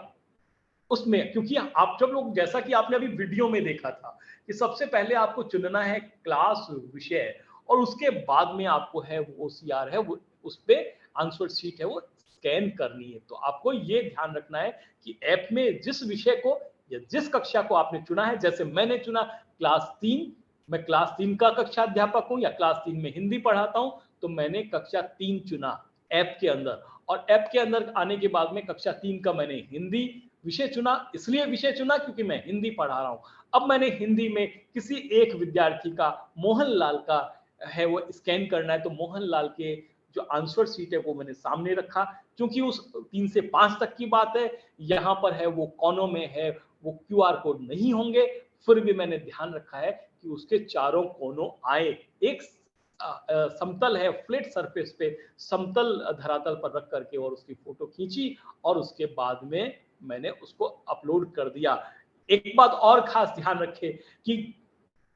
उसमें, क्योंकि आप जब लोग, जैसा कि आपने अभी वीडियो में देखा था कि सबसे पहले आपको चुनना है क्लास विषय और उसके बाद में आपको है वो OCR है वो उस पे आंसर शीट है वो स्कैन करनी है। तो आपको ये ध्यान रखना है कि ऐप में जिस विषय को या जिस कक्षा को आपने चुना है, जैसे मैंने चुना क्लास 3, मैं क्लास 3 का कक्षा अध्यापक हूं या क्लास 3 में हिंदी पढ़ाता हूं, तो मैंने कक्षा 3 चुना ऐप के अंदर, और ऐप के अंदर आने के बाद में कक्षा 3 का मैंने हिंदी विषय चुना। इसलिए विषय चुना क्योंकि मैं हिंदी पढ़ा रहा हूं। अब मैंने हिंदी में किसी एक विद्यार्थी का, मोहनलाल का है वो स्कैन करना है, तो मोहनलाल के जो आंसर शीट है वो मैंने सामने रखा, क्योंकि उस 3 से 5 तक की बात है, यहाँ पर है वो कोनों में है वो QR कोड नहीं होंगे, फिर भी मैंने ध्यान रखा है कि उसके चारों कोनों आए। एक समतल है, फ्लैट सरफेस पे समतल धरातल पर रख करके और उसकी फोटो खींची और उसके बाद में मैंने उसको अपलोड कर दिया। एक बात और खास ध्यान रखें कि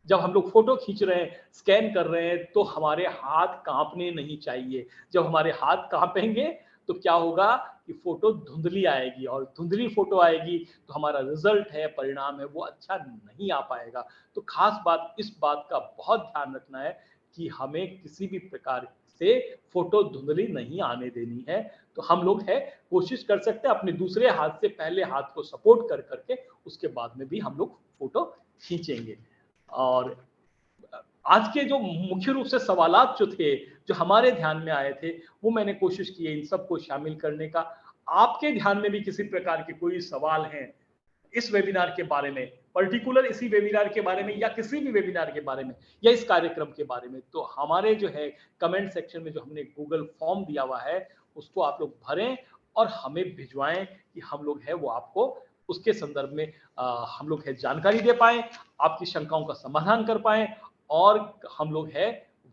जब हम लोग फोटो खींच रहे हैं, स्कैन कर रहे हैं, तो हमारे हाथ कांपने नहीं चाहिए। जब हमारे हाथ कांपेंगे तो क्या होगा कि फोटो धुंधली आएगी, और धुंधली फोटो आएगी तो हमारा रिजल्ट है, परिणाम है, वो अच्छा नहीं आ पाएगा। तो खास बात, इस बात का बहुत ध्यान रखना है कि हमें किसी भी प्रकार से फोटो धुंधली नहीं आने देनी है। तो हम लोग है कोशिश कर सकते हैं अपने दूसरे हाथ से पहले हाथ को सपोर्ट कर करके उसके बाद में भी हम लोग फोटो खींचेंगे। और आज के जो मुख्य रूप से सवालात जो थे, जो हमारे ध्यान में आए थे, वो मैंने कोशिश की है इन सबको शामिल करने का। आपके ध्यान में भी किसी प्रकार के कोई सवाल हैं इस वेबिनार के बारे में, पर्टिकुलर इसी वेबिनार के बारे में या किसी भी वेबिनार के बारे में या इस कार्यक्रम के बारे में, तो हमारे जो है कमेंट सेक्शन में जो हमने गूगल फॉर्म दिया हुआ है उसको आप लोग भरें और हमें भिजवाएं कि हम लोग है वो आपको उसके संदर्भ में हम लोग है जानकारी दे पाएं, आपकी शंकाओं का समाधान कर पाएं और हम लोग है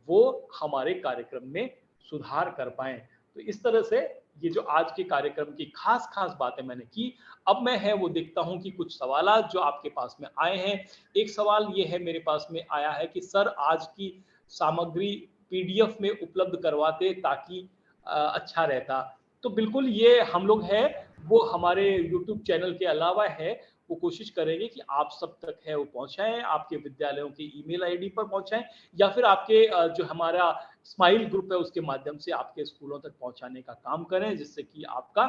वो हमारे कार्यक्रम में सुधार कर पाएं। तो इस तरह से ये जो आज के कार्यक्रम की खास बातें मैंने की। अब मैं है वो देखता हूं कि कुछ सवालात जो आपके पास में आए हैं। एक सवाल ये है मेरे पास में आया है कि सर आज की सामग्री पीडीएफ में उपलब्ध करवाते ताकि अच्छा रहता। तो बिल्कुल ये हम लोग है वो हमारे यूट्यूब चैनल के अलावा है वो कोशिश करेंगे कि आप सब तक है वो पहुंचाएं, आपके विद्यालयों की ईमेल आईडी पर पहुंचाएं या फिर आपके जो हमारा स्माइल ग्रुप है उसके माध्यम से आपके स्कूलों तक पहुंचाने का काम करें जिससे कि आपका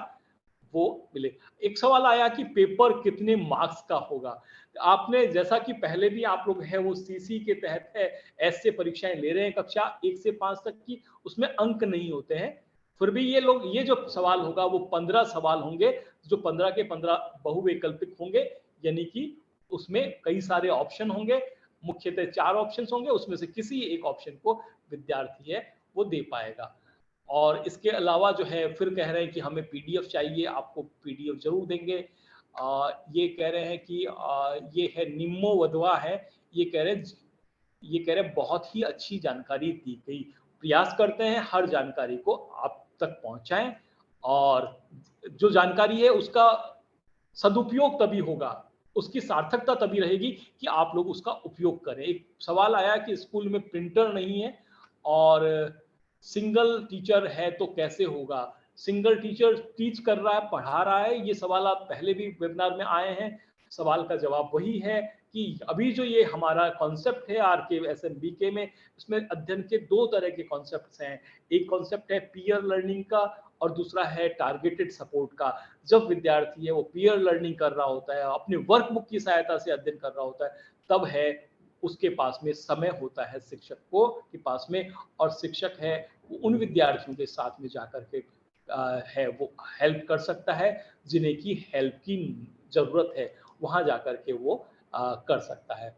वो मिले। एक सवाल आया कि पेपर कितने मार्क्स का होगा। आपने जैसा कि पहले भी आप लोग है वो सीसी के तहत है ऐसे परीक्षाएं ले रहे हैं कक्षा 1 से 5 तक की, उसमें अंक नहीं होते हैं। फिर भी ये जो सवाल होगा वो 15 सवाल होंगे, जो 15 के 15 बहुवैकल्पिक होंगे, यानी कि उसमें कई सारे ऑप्शन होंगे, मुख्यतः 4 ऑप्शंस होंगे, उसमें से किसी एक ऑप्शन को विद्यार्थी है वो दे पाएगा। और इसके अलावा जो है फिर कह रहे हैं कि हमें पीडीएफ चाहिए, आपको पीडीएफ जरूर देंगे। ये कह रहे हैं कि ये है निम्मो वधवा है, ये कह रहे बहुत ही अच्छी जानकारी दी गई, प्रयास करते हैं हर जानकारी को आप तक पहुंचाएं और जो जानकारी है उसका सदुपयोग तभी होगा, उसकी सार्थकता तभी रहेगी कि आप लोग उसका उपयोग करें। एक सवाल आया कि स्कूल में प्रिंटर नहीं है और सिंगल टीचर है तो कैसे होगा। सिंगल टीचर टीच कर रहा है, पढ़ा रहा है, ये सवाल आप पहले भी वेबिनार में आए हैं। सवाल का जवाब वही है कि अभी जो ये हमारा कॉन्सेप्ट है RKSMBK में, इसमें अध्ययन के 2 तरह के कॉन्सेप्ट्स हैं। एक कॉन्सेप्ट है पीयर लर्निंग का और दूसरा है टारगेटेड सपोर्ट का। जब विद्यार्थी है वो पीयर लर्निंग कर रहा होता है, अपने वर्कबुक की सहायता से अध्ययन कर रहा होता है, तब है उसके पास में समय होता है शिक्षक को के पास में, और शिक्षक है उन विद्यार्थियों के साथ में जाकर के है वो हेल्प कर सकता है जिन्हें की हेल्प की जरूरत है, वहां जाकर के वो कर सकता है।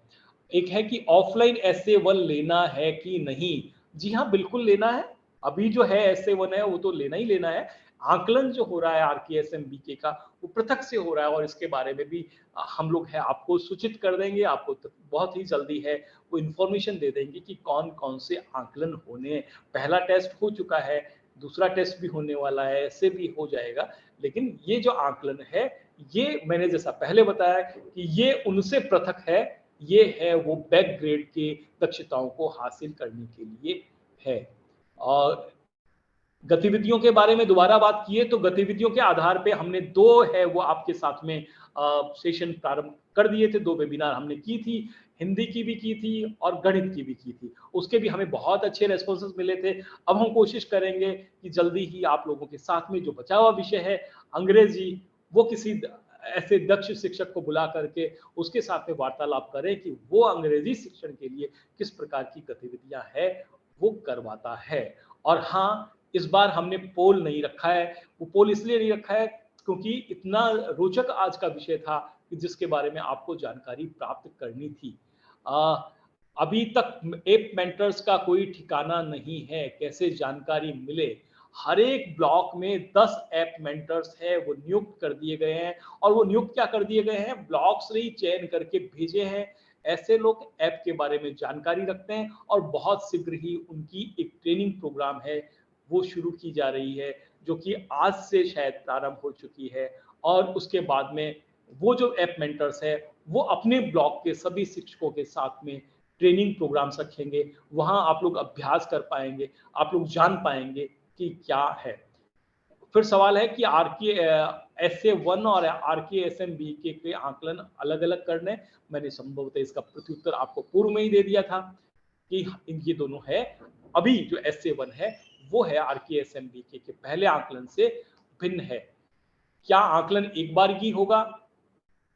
एक है कि ऑफलाइन SA1 लेना है कि नहीं। जी हाँ, बिल्कुल लेना है। अभी जो है SA1 है वो तो लेना ही लेना है। आकलन जो हो रहा है RKSMBK का वो पृथक से हो रहा है और इसके बारे में भी हम लोग है आपको सूचित कर देंगे, आपको बहुत ही जल्दी है वो इंफॉर्मेशन दे देंगे कि कौन कौन से आकलन होने हैं। पहला टेस्ट हो चुका है, दूसरा टेस्ट भी होने वाला है, ऐसे भी हो जाएगा। लेकिन ये जो आकलन है ये मैंने जैसा पहले बताया कि ये उनसे पृथक है, ये है वो बैक ग्रेड के दक्षताओं को हासिल करने के लिए है। और गतिविधियों के बारे में दोबारा बात की है तो गतिविधियों के आधार पे हमने 2 है वो आपके साथ में सेशन प्रारंभ कर दिए थे। 2 वेबिनार हमने की थी, हिंदी की भी की थी और गणित की भी की थी। उसके भी हमें बहुत अच्छे रेस्पॉन्सेस मिले थे। अब हम कोशिश करेंगे कि जल्दी ही आप लोगों के साथ में जो बचा हुआ विषय है अंग्रेजी, वो किसी ऐसे दक्ष शिक्षक को बुला करके उसके साथ में वार्तालाप करें कि वो अंग्रेजी शिक्षण के लिए किस प्रकार की गतिविधियां है वो करवाता है। और हाँ, इस बार हमने पोल नहीं रखा है। वो पोल इसलिए नहीं रखा है क्योंकि इतना रोचक आज का विषय था कि जिसके बारे में आपको जानकारी प्राप्त करनी थी। अभी तक ऐप मेंटर्स का कोई ठिकाना नहीं है, कैसे जानकारी मिले। हर एक ब्लॉक में 10 ऐप मेंटर्स है वो नियुक्त कर दिए गए हैं और वो नियुक्त क्या कर दिए गए हैं, ब्लॉक से ही चयन करके भेजे हैं। ऐसे लोग ऐप के बारे में जानकारी रखते हैं और बहुत शीघ्र ही उनकी एक ट्रेनिंग प्रोग्राम है वो शुरू की जा रही है, जो कि आज से शायद प्रारंभ हो चुकी है। और उसके बाद में वो जो ऐप मेंटर्स है वो अपने ब्लॉक के सभी शिक्षकों के साथ में ट्रेनिंग प्रोग्राम्स रखेंगे। वहां आप लोग अभ्यास कर पाएंगे, आप लोग जान पाएंगे कि क्या है। फिर सवाल है कि SA1 और RKSMBK के आकलन अलग अलग करने। मैंने संभवतः इसका प्रत्युत्तर आपको पूर्व में ही दे दिया था कि ये दोनों है। अभी जो SA1 है वो है RKSMBK के पहले आकलन से भिन्न है। क्या आकलन एक बार ही होगा?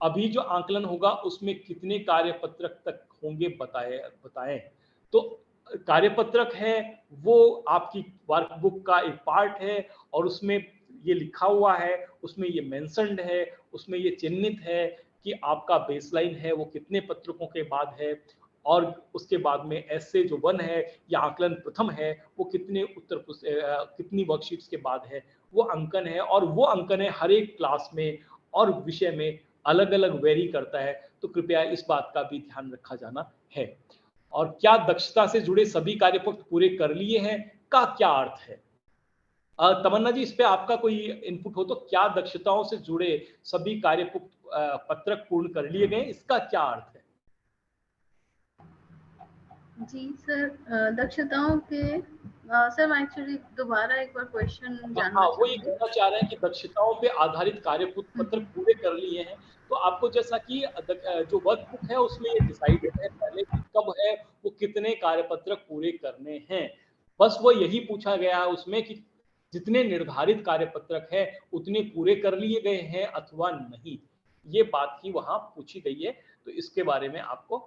अभी जो आकलन होगा उसमें कितने कार्यपत्रक तक होंगे बताएं। तो कार्यपत्रक है वो आपकी वर्कबुक का एक पार्ट है और उसमें ये लिखा हुआ है, उसमें ये मेंशन्ड है, उसमें ये चिन्हित है कि आपका बेसलाइन है वो कितने पत्रकों के बाद है और उसके बाद में ऐसे जो 1 है या आकलन प्रथम है वो कितने कितनी वर्कशीट्स के बाद है, वो अंकन है और वो अंकन है हर एक क्लास में और विषय में अलग अलग वेरी करता है। तो कृपया इस बात का भी ध्यान रखा जाना है। और क्या दक्षता से जुड़े सभी कार्यपत्र पूरे कर लिए हैं का क्या अर्थ है? तमन्ना जी, इस पे आपका कोई इनपुट हो तो क्या दक्षताओं से जुड़े सभी पत्रक पूर्ण कर लिए गए, इसका क्या अर्थ है? जी सर, दक्षताओं के सर मैं एक्चुअली दोबारा एक बार क्वेश्चन जानना हाँ, वो ये चाहूंगी। कहना चाह रहे हैं कि दक्षताओं पे आधारित पत्र पूरे कर लिए हैं, तो आपको जैसा कि जो वर्कबुक है उसमें ये डिसाइडेड है पहले कि कब है वो कितने कार्यपत्रक पूरे करने हैं। बस वो यही पूछा गया है उसमें कि जितने निर्धारित कार्यपत्रक है उतने पूरे कर लिए गए हैं अथवा नहीं, ये बात ही वहां पूछी गई है। तो इसके बारे में आपको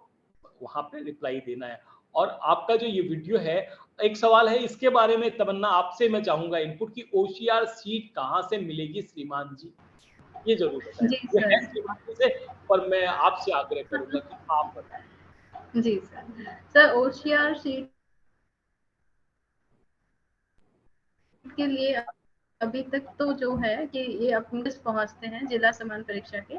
वहां पे रिप्लाई देना है। और आपका जो ये वीडियो है, एक सवाल है इसके बारे में तमन्ना आपसे मैं चाहूंगा इनपुट की ओसीआर सीट कहाँ से मिलेगी श्रीमान जी, ये जरूर बताएं। जी ये है सर। श्रीमान जी से, पर मैं आपसे आग्रह करूंगा कि आप बताएं। जी सर ओसीआर शीट के लिए अभी तक तो जो है कि ये अपने पहुंचते हैं जिला समान परीक्षा के,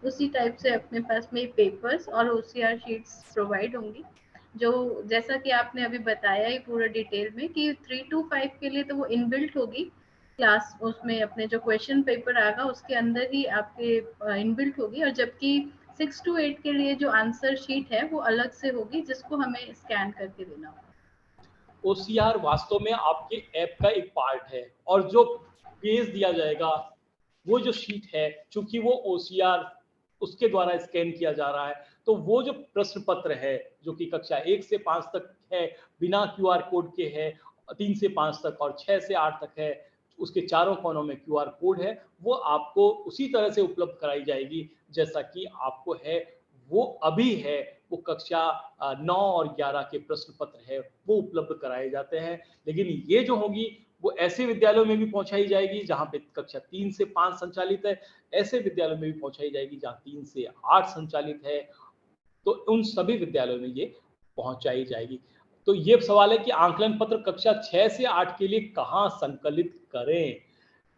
उसी टाइप से अपने पास में पेपर्स और ओसीआर शीट्स प्रोवाइड होंगी, जो जैसा कि आपने अभी बताया ही पूरा डिटेल में कि 3 to 5 के लिए तो वो इनबिल्ट होगी क्लास, उसमें अपने जो क्वेश्चन पेपर आएगा उसके अंदर ही आपके इनबिल्ट होगी, और जबकि 6 to 8 के लिए जो आंसर शीट है वो अलग से होगी जिसको हमें स्कैन करके देना होगा। ओसीआर वास्तव में आपके ऐप का एक पार्ट है और जो पेज दिया जाएगा वो जो शीट है, चूंकि वो ओसीआर उसके द्वारा स्कैन किया जा रहा है, तो वो जो प्रश्न पत्र है जो कि कक्षा 1 से 5 तक है बिना क्यूआर कोड के है, 3 से 5 तक और 6 से 8 तक है, उसके चारों कोनों में क्यूआर कोड है, वो आपको उसी तरह से उपलब्ध कराई जाएगी जैसा कि आपको है वो अभी है। वो कक्षा 9 और 11 के प्रश्न पत्र है वो उपलब्ध कराए जाते हैं, लेकिन ये जो होगी वो ऐसे विद्यालयों में भी पहुंचाई जाएगी जहां पे कक्षा 3 से 5 संचालित है, ऐसे विद्यालयों में भी पहुंचाई जाएगी जहां 3 से 8 संचालित है, तो उन सभी विद्यालयों में ये पहुंचाई जाएगी। तो ये सवाल है कि आंकलन पत्र कक्षा 6 से 8 के लिए कहां संकलित करें?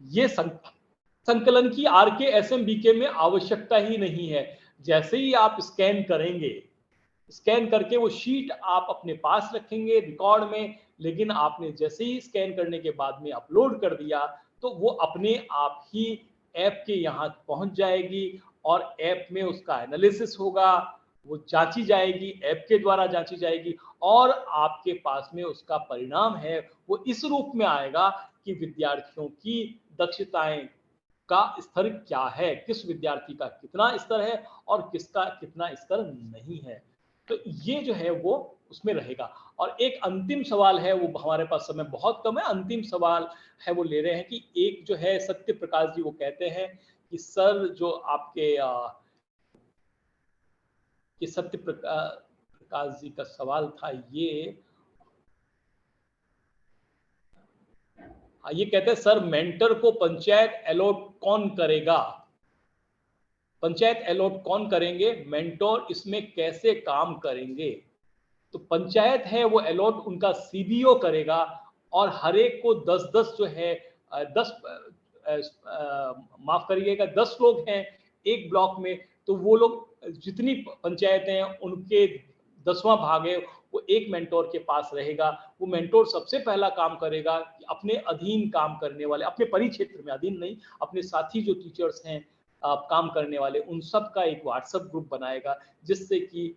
ये संकलन की आरके एसएमबीके में आवश्यकता ही नहीं है। जैसे ही आप स्कैन करेंगे, स्कैन करके वो शीट आप अपने पास रखेंगे रिकॉर्ड में, लेकिन आपने जैसे ही स्कैन करने के बाद में अपलोड कर दिया तो वो अपने आप ही ऐप के यहाँ पहुंच जाएगी और ऐप में उसका एनालिसिस होगा, वो जांची जाएगी, ऐप के द्वारा जांची जाएगी और आपके पास में उसका परिणाम है वो इस रूप में आएगा कि विद्यार्थियों की दक्षताएं का स्तर क्या है, किस विद्यार्थी का कितना स्तर है और किसका कितना स्तर नहीं है। तो ये जो है वो उसमें रहेगा। और एक अंतिम सवाल है, वो हमारे पास समय बहुत कम है, अंतिम सवाल है वो ले रहे हैं कि एक जो है सत्य प्रकाश जी वो कहते हैं कि सर जो आपके कि सत्य प्रकाश जी का सवाल था ये कहते हैं सर मेंटर को पंचायत अलॉट कौन करेगा, पंचायत अलॉट कौन करेंगे, मेंटोर इसमें कैसे काम करेंगे? तो पंचायत है वो अलॉट उनका सीबीओ करेगा और हर एक को 10-10 जो है 10 माफ करिएगा 10 लोग हैं एक ब्लॉक में, तो वो लोग जितनी पंचायतें हैं उनके 10वां भाग है वो एक मेंटोर के पास रहेगा। वो मेंटोर सबसे पहला काम करेगा कि अपने अधीन काम करने वाले, अपने परिक्षेत्र में, अधीन नहीं, अपने साथी जो टीचर्स हैं काम करने वाले, उन सब का एक व्हाट्सएप ग्रुप बनाएगा जिससे कि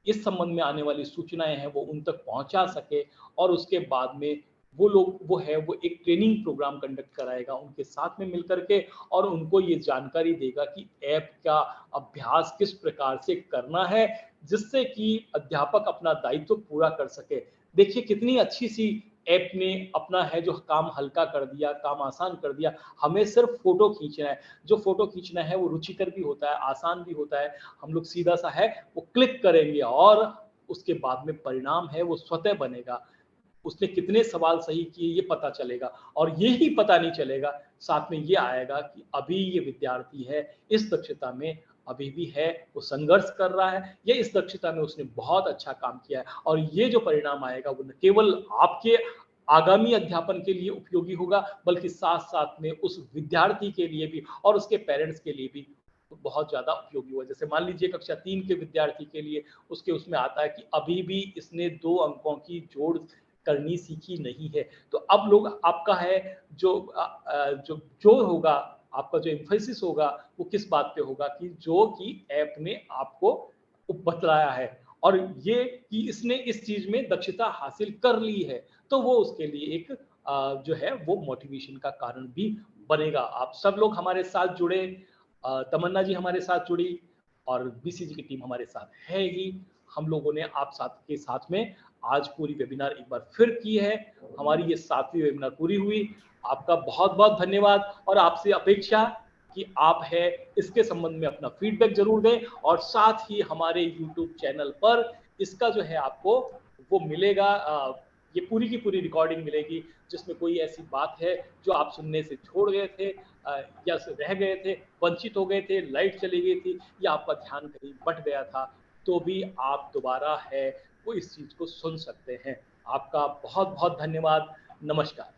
इस संबंध में आने वाली सूचनाएं हैं वो उन तक पहुंचा सके और उसके बाद में वो लोग वो एक ट्रेनिंग प्रोग्राम कंडक्ट कराएगा उनके साथ में मिलकर के और उनको ये जानकारी देगा कि ऐप का अभ्यास किस प्रकार से करना है जिससे कि अध्यापक अपना दायित्व पूरा कर सके। देखिए कितनी अच्छी सी ऐप ने अपना है जो काम हल्का कर दिया, काम आसान कर दिया। हमें सिर्फ फोटो खींचना है, जो फोटो खींचना है वो रुचिकर भी होता है, आसान भी होता है। हम लोग सीधा सा है वो क्लिक करेंगे और उसके बाद में परिणाम है वो स्वतः बनेगा। उसने कितने सवाल सही किए ये पता चलेगा, और ये ही पता नहीं चलेगा, साथ में ये आएगा कि अभी ये विद्यार्थी है इस दक्षता में अभी भी है, वो संघर्ष कर रहा है, या इस दक्षता में उसने बहुत अच्छा काम किया है। और ये जो परिणाम आएगा वो न केवल आपके आगामी अध्यापन के लिए उपयोगी होगा, बल्कि साथ साथ में उस विद्यार्थी के लिए भी और उसके पेरेंट्स के लिए भी बहुत ज्यादा उपयोगी होगा। जैसे मान लीजिए कक्षा 3 के विद्यार्थी के लिए उसके उसमें आता है कि अभी भी इसने 2 अंकों की जोड़ करनी सीखी नहीं है, तो अब लोग आपका है जो जोर होगा, आपका जो एम्फेसिस होगा वो किस बात पे होगा कि जो कि ऐप ने आपको बतलाया है और ये कि इसने इस चीज में दक्षता हासिल कर ली है, तो वो उसके लिए एक जो है वो मोटिवेशन का कारण भी बनेगा। आप सब लोग हमारे साथ जुड़े, तमन्ना जी हमारे साथ जुड़ी और बीसीजी की टीम हमारे साथ है ही। हम लोगों ने आप साथ के साथ में आज पूरी वेबिनार एक बार फिर की है। हमारी ये 7वीं वेबिनार पूरी हुई। आपका बहुत बहुत धन्यवाद और आपसे अपेक्षा कि आप है इसके संबंध में अपना फीडबैक जरूर दें, और साथ ही हमारे यूट्यूब चैनल पर इसका जो है आपको वो मिलेगा, ये पूरी की पूरी रिकॉर्डिंग मिलेगी, जिसमें कोई ऐसी बात है जो आप सुनने से छोड़ गए थे या रह गए थे, वंचित हो गए थे, लाइट चली गई थी या आपका ध्यान कहीं बट गया था, तो भी आप दोबारा है वो इस चीज को सुन सकते हैं। आपका बहुत बहुत धन्यवाद। नमस्कार।